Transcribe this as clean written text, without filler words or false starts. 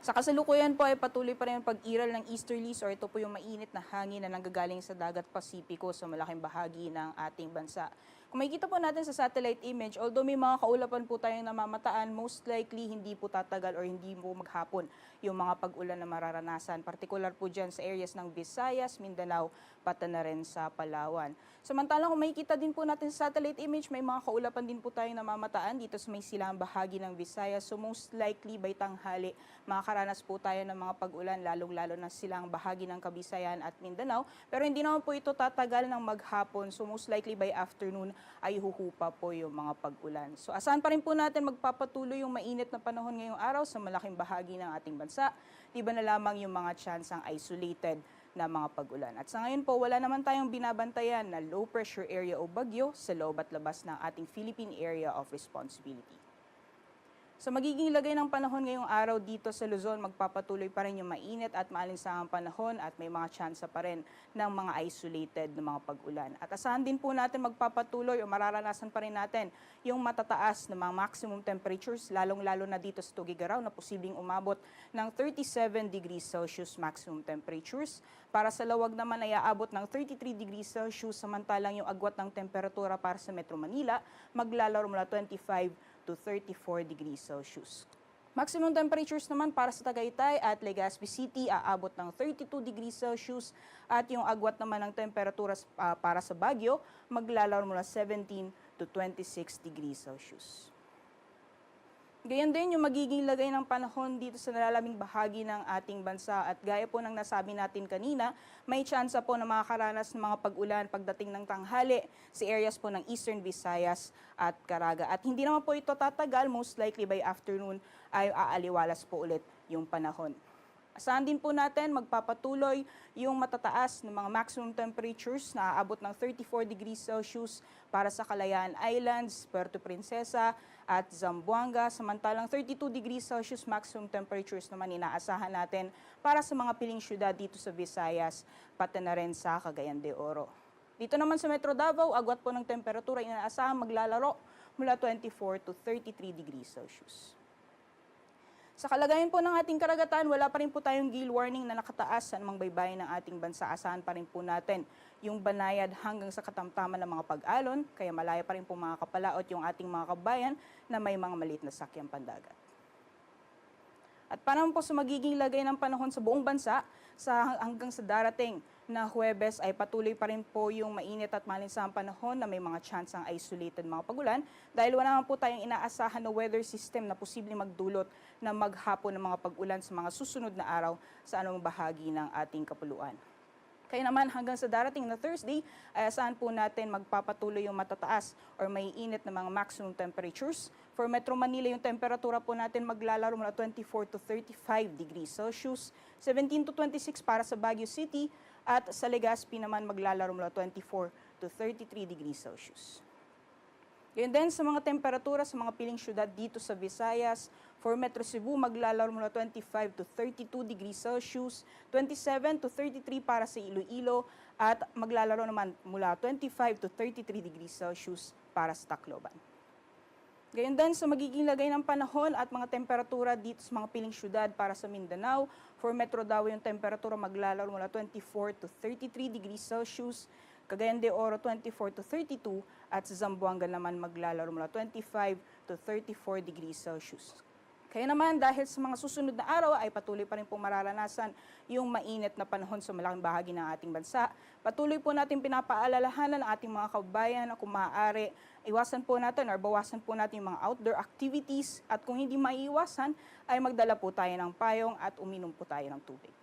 Sa kasalukuyan po ay patuloy pa rin ang pag-iral ng easterlies or ito po yung mainit na hangin na nanggagaling sa dagat Pasipiko sa malaking bahagi ng ating bansa. Kung makikita po natin sa satellite image, although may mga kaulapan po tayong namamataan, most likely hindi po tatagal or hindi po maghapon yung mga pag-ulan na mararanasan. Partikular po dyan sa areas ng Visayas, Mindanao, pati na rin sa Palawan. Samantalang kung makikita din po natin sa satellite image, may mga kaulapan din po tayong namamataan dito sa may silang bahagi ng Visayas. So most likely by tanghali, makakaranas po tayo ng mga pag-ulan, lalong-lalo na silang bahagi ng Kabisayan at Mindanao. Pero hindi naman po ito tatagal ng maghapon. So most likely by afternoon ay huhupa po yung mga pag-ulan. So asahan pa rin po natin magpapatuloy yung mainit na panahon ngayong araw sa malaking bahagi ng ating bansa. Iba na lamang yung mga tsansang isolated na mga pag-ulan. At sa ngayon po, wala naman tayong binabantayan na low pressure area o bagyo sa loob at labas ng ating Philippine Area of Responsibility. Sa magiging lagay ng panahon ngayong araw dito sa Luzon, magpapatuloy pa rin yung mainit at maalinsangang panahon at may mga tsansa pa rin ng mga isolated na mga pag-ulan. At asahan din po natin magpapatuloy o mararanasan pa rin natin yung matataas na mga maximum temperatures, lalong-lalo na dito sa Tugigaraw na posibleng umabot ng 37 degrees Celsius maximum temperatures. Para sa Lawag naman ay aabot ng 33 degrees Celsius, samantalang yung agwat ng temperatura para sa Metro Manila maglalaro mula 25 to 34 degrees Celsius. Maximum temperatures naman para sa Tagaytay at Legazpi City aabot ng 32 degrees Celsius at yung agwat naman ng temperatura para sa Baguio maglalaro mula 17 to 26 degrees Celsius. Gayon din yung magiging lagay ng panahon dito sa nalalaming bahagi ng ating bansa at gaya po ng nasabi natin kanina, may tsansa po na makakaranas ng mga pag-ulan pagdating ng tanghali sa areas po ng Eastern Visayas at Caraga. At hindi naman po ito tatagal, most likely by afternoon ay aaliwalas po ulit yung panahon. Asahan din po natin magpapatuloy yung matataas ng mga maximum temperatures na aabot ng 34 degrees Celsius para sa Kalayaan Islands, Puerto Princesa at Zamboanga. Samantalang 32 degrees Celsius maximum temperatures naman inaasahan natin para sa mga piling syudad dito sa Visayas, pati na rin sa Cagayan de Oro. Dito naman sa Metro Davao, agwat po ng temperatura inaasahan maglalaro mula 24 to 33 degrees Celsius. Sa kalagayan po ng ating karagatan, wala pa rin po tayong gale warning na nakataas sa anumang baybayin ng ating bansa. Asahan pa rin po natin yung banayad hanggang sa katamtaman ng mga pag-alon, kaya malaya pa rin po mga kapalaot yung ating mga kabayan na may mga maliit na sakyang pandagat. At para po sa magiging lagay ng panahon sa buong bansa, hanggang sa darating na Huwebes ay patuloy pa rin po yung mainit at malinsangang panahon na may mga tsansang isolated mga pagulan dahil wala naman po tayong inaasahan na weather system na posibleng magdulot na maghapon ng mga pag-ulan sa mga susunod na araw sa anumang bahagi ng ating kapuluan. Kaya naman hanggang sa darating na Thursday, ay asahan po natin magpapatuloy yung matataas or may init na mga maximum temperatures. For Metro Manila, yung temperatura po natin maglalaro mula 24 to 35 degrees Celsius, 17 to 26 para sa Baguio City, at sa Legazpi naman maglalaro mula 24 to 33 degrees Celsius. Yun din sa mga temperatura sa mga piling syudad dito sa Visayas, for Metro Cebu maglalaro mula 25 to 32 degrees Celsius, 27 to 33 para sa Iloilo, at maglalaro naman mula 25 to 33 degrees Celsius para sa Tacloban. Gayon din sa magiging lagay ng panahon at mga temperatura dito sa mga piling syudad para sa Mindanao. For Metro Davao yung temperatura maglalaro mula 24 to 33 degrees Celsius, Cagayan de Oro 24 to 32 at sa Zamboanga naman maglalaro mula 25 to 34 degrees Celsius. Kaya naman dahil sa mga susunod na araw ay patuloy pa rin pong mararanasan yung mainit na panahon sa malaking bahagi ng ating bansa. Patuloy po natin pinapaalalahanan ang ating mga kabayan na kung maaari, iwasan po natin or bawasan po natin yung mga outdoor activities at kung hindi maiiwasan ay magdala po tayo ng payong at uminom po tayo ng tubig.